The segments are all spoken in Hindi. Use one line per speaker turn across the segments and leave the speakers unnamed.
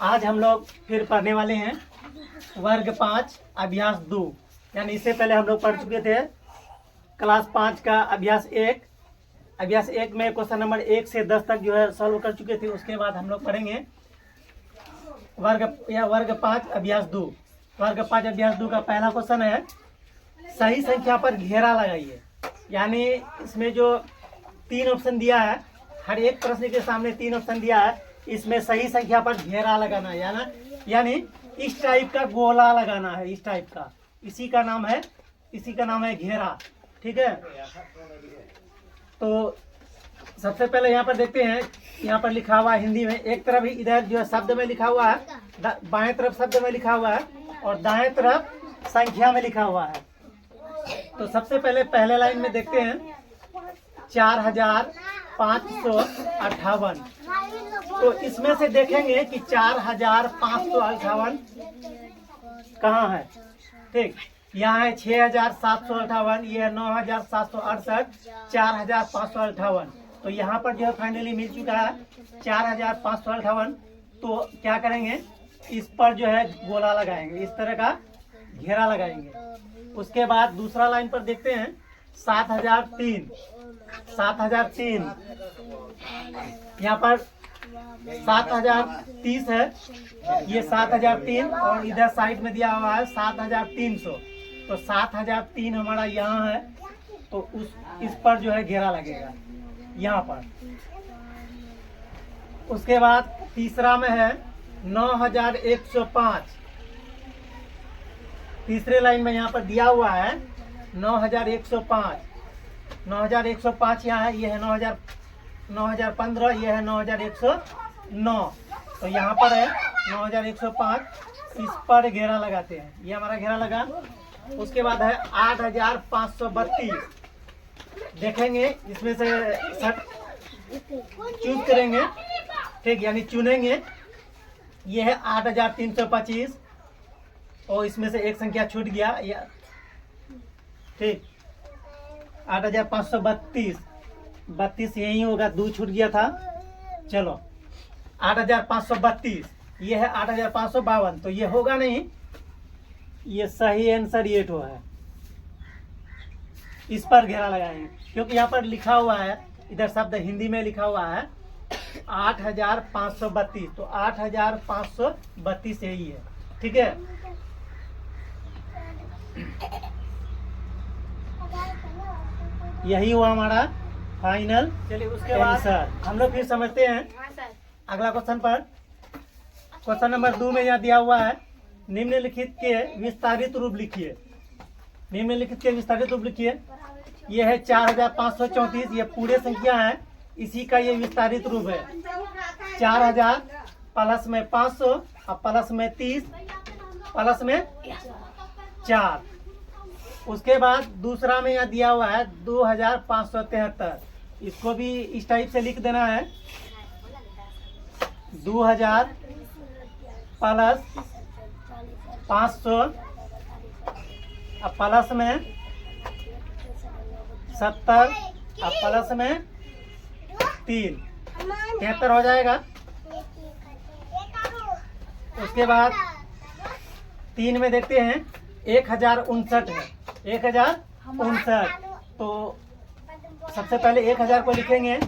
आज हम लोग फिर पढ़ने वाले हैं वर्ग 5 अभ्यास 2। यानी इससे पहले हम लोग पढ़ चुके थे क्लास 5 का अभ्यास 1। अभ्यास 1 में क्वेश्चन नंबर 1 से 10 तक जो है सॉल्व कर चुके थे। उसके बाद हम लोग पढ़ेंगे वर्ग 5 अभ्यास 2। वर्ग 5 अभ्यास 2 का पहला क्वेश्चन है सही संख्या पर घेरा लगाइए। यानी इसमें जो 3 ऑप्शन दिया है, हर एक प्रश्न के सामने 3 ऑप्शन दिया है, इसमें सही संख्या पर घेरा लगाना है। यानी इस टाइप का गोला लगाना है, इस टाइप का, इसी का नाम है घेरा। ठीक है, तो सबसे पहले यहाँ पर देखते हैं। यहाँ पर लिखा हुआ है हिंदी में, एक तरफ इधर जो है शब्द में लिखा हुआ है, बाएं तरफ शब्द में लिखा हुआ है और दाएं तरफ संख्या में लिखा हुआ है। तो सबसे पहले लाइन में देखते हैं 4558। तो इसमें से देखेंगे कि 4558 कहाँ है। ठीक, यहाँ है 6758, ये है 9768, 4558। तो यहाँ पर जो है फाइनली मिल चुका है 4558। तो क्या करेंगे, इस पर जो है गोला लगाएंगे, इस तरह का घेरा लगाएंगे। उसके बाद दूसरा लाइन पर देखते हैं 7003। यहाँ पर 7030 है, ये 7003 और इधर साइड में दिया हुआ है 7300। तो 7003 हमारा यहाँ है, तो इस पर जो है घेरा लगेगा यहाँ पर। उसके बाद तीसरा में है 9105। तीसरे लाइन में यहाँ पर दिया हुआ है 9105। 9105 यहाँ है, ये है 9015, ये है 9109। तो यहाँ पर है 9105, इस पर घेरा लगाते हैं। ये हमारा घेरा लगा। उसके बाद है 8532। देखेंगे इसमें से चूज करेंगे। ठीक, यानी चुनेंगे। ये है 8325 और इसमें से एक संख्या छूट गया। ठीक, 8532 यही होगा, 2 छूट गया था। चलो 8532, ये है 8552। तो ये होगा नहीं, ये सही आंसर ये तो है। इस पर घेरा लगाएंगे क्योंकि यहाँ पर लिखा हुआ है, इधर शब्द हिंदी में लिखा हुआ है 8532। तो 8532 यही है। ठीक है, यही हुआ हमारा फाइनल। चलिए उसके बाद हम लोग फिर समझते हैं अगला क्वेश्चन पर। क्वेश्चन नंबर 2 में यहाँ दिया हुआ है निम्नलिखित के विस्तारित रूप लिखिए। निम्नलिखित के विस्तारित रूप लिखिए। ये है 4534, ये पूरे संख्या है, इसी का ये विस्तारित रूप है। 4000 प्लस में 500 और प्लस में 30 प्लस में 4। उसके बाद दूसरा में यहाँ दिया हुआ है 2573। इसको भी इस टाइप से लिख देना है, 2000 प्लस 500 और प्लस में 70 और प्लस में 3, 73 हो जाएगा। उसके बाद 3 में देखते हैं 1059 है, 1059। तो सबसे पहले 1000 को लिखेंगे।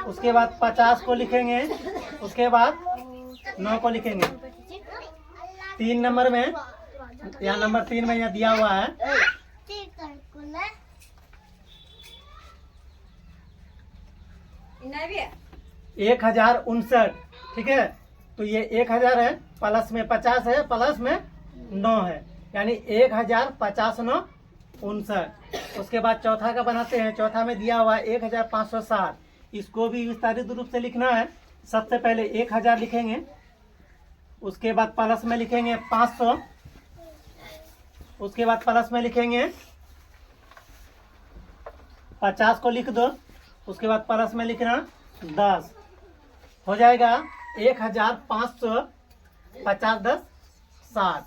उसके बाद 50 को लिखेंगे। उसके बाद 9 को लिखेंगे। 3 नंबर में, यहाँ नंबर 3 में यहाँ दिया हुआ है 1059। ठीक है, तो ये 1000 है, प्लस में 50 है, प्लस में 9 है, यानी 1050 उसके बाद चौथा का बनाते हैं। चौथा में दिया हुआ है 1560। इसको भी विस्तारित रूप से लिखना है। सबसे पहले 1000 लिखेंगे, उसके बाद प्लस में लिखेंगे 500, उसके बाद प्लस में लिखेंगे 50 को लिख दो, उसके बाद प्लस में लिखना 10 हो जाएगा 1550 10 60।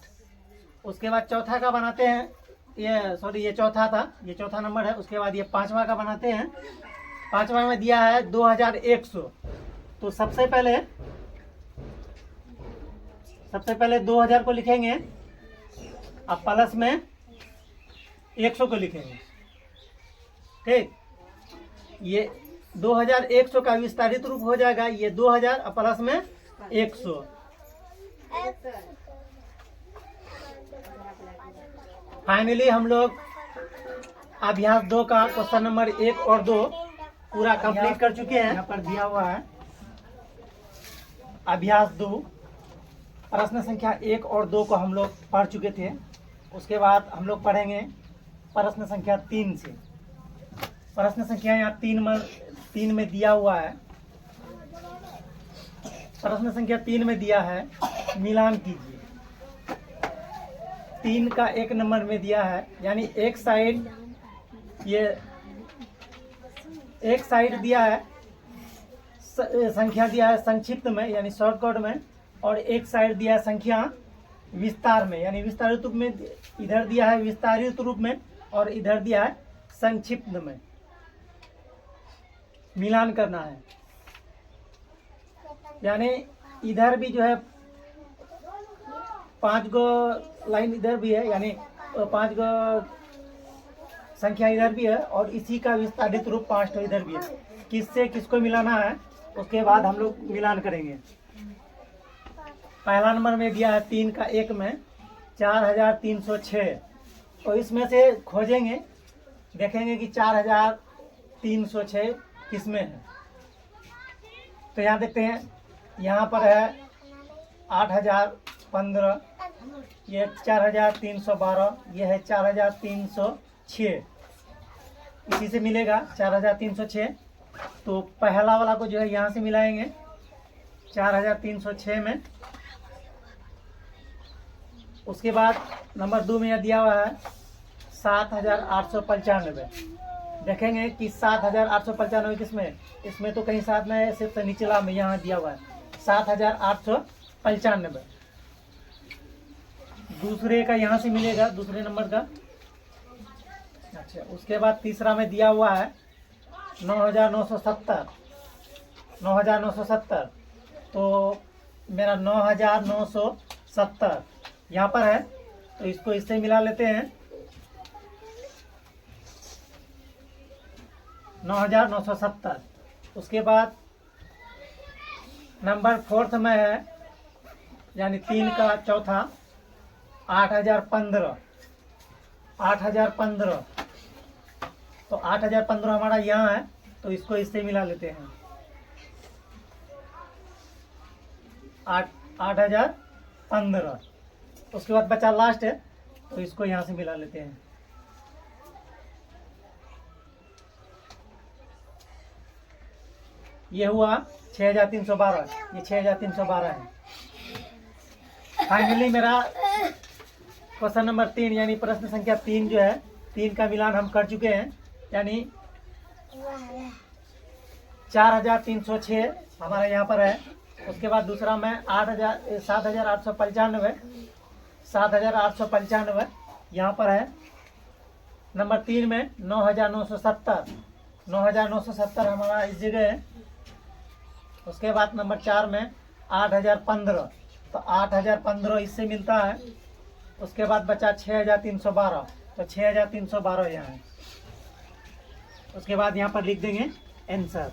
उसके बाद चौथा का बनाते हैं, ये चौथा था, ये चौथा नंबर है। उसके बाद ये 5वां का बनाते हैं। 5वां में दिया है 2100। तो सबसे पहले 2000 को लिखेंगे, अब प्लस में 100 को लिखेंगे। ठीक, ये 2100 का विस्तारित रूप हो जाएगा, ये 2000 और प्लस में 100। फाइनली हम लोग अभ्यास 2 का क्वेश्चन नंबर 1 और 2 पूरा कंप्लीट कर चुके हैं। यहाँ पर दिया हुआ है अभ्यास 2, प्रश्न संख्या 1 और 2 को हम लोग पढ़ चुके थे। उसके बाद हम लोग पढ़ेंगे प्रश्न संख्या 3 से। प्रश्न संख्या यहाँ 3 में दिया हुआ है। प्रश्न संख्या 3 में दिया है मिलान कीजिए। 3 का 1 नंबर में दिया है, यानी एक साइड दिया है, संख्या दिया है संक्षिप्त में यानी शॉर्टकट में, और एक साइड दिया है संख्या विस्तार में यानी विस्तारित रूप में। इधर दिया है विस्तारित रूप में और इधर दिया है संक्षिप्त में। मिलान करना है, यानी इधर भी जो है 5 गो लाइन इधर भी है, यानी 5 गो संख्या इधर भी है, और इसी का विस्तारित रूप 5 तो इधर भी है। किससे किसको मिलाना है उसके बाद हम लोग मिलान करेंगे। पहला नंबर में दिया है 3 का 1 में 4306, तो इसमें से खोजेंगे, देखेंगे कि 4306 किस में है। तो यहाँ देखते हैं, यहाँ पर है 8015, ये 4312, ये है 4306, इसी से मिलेगा 4306। तो पहला वाला को जो है यहाँ से मिलाएंगे 4306 में। उसके बाद नंबर 2 में यह दिया हुआ है 7895। देखेंगे कि 7895 किसमें, इसमें तो कहीं 7 नहीं है, सिर्फ निचला में यहाँ दिया हुआ है 7895। दूसरे का यहाँ से मिलेगा, दूसरे नंबर का। अच्छा, उसके बाद तीसरा में दिया हुआ है 9970। तो मेरा 9970 यहाँ पर है, तो इसको इससे मिला लेते हैं 9970। उसके बाद नंबर 4 में है, यानी 3 का चौथा 8015। तो 8015 हमारा यहाँ है, तो इसको इससे मिला लेते हैं 8015। उसके बाद बचा लास्ट है, तो इसको यहाँ से मिला लेते हैं। ये हुआ 6312, ये 6312 है। फाइनली मेरा क्वेश्चन नंबर 3 यानी प्रश्न संख्या 3 जो है, 3 का मिलान हम कर चुके हैं, यानी 4306 हमारा यहाँ पर है। उसके बाद दूसरा में 7895 यहाँ पर है। नंबर 3 में 9970 हमारा इस जगह है। उसके बाद नंबर 4 में 8015, तो 8015 इससे मिलता है। उसके बाद बचा 6312, तो 6312 यहाँ है। उसके बाद यहाँ पर लिख देंगे आंसर।